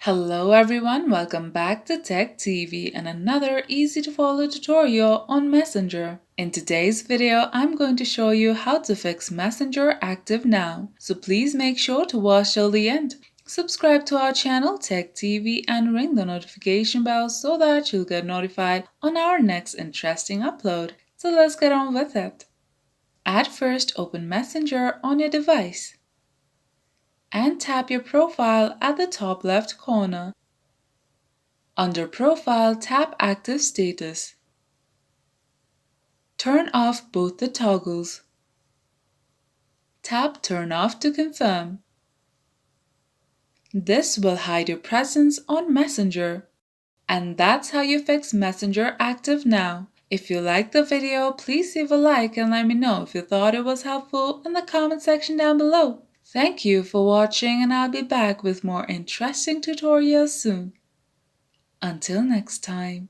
Hello everyone, welcome back to Tech TV and another easy to follow tutorial on Messenger. In today's video, I'm going to show you how to fix Messenger active now. So please make sure to watch till the end. Subscribe to our channel Tech TV and ring the notification bell so that you'll get notified on our next interesting upload. So let's get on with it. At first, open Messenger on your device and tap your profile at the top left corner. Under Profile, tap Active Status. Turn off both the toggles. Tap Turn Off to confirm. This will hide your presence on Messenger. And that's how you fix Messenger active now. If you liked the video, please leave a like and let me know if you thought it was helpful in the comment section down below. Thank you for watching and I'll be back with more interesting tutorials soon. Until next time.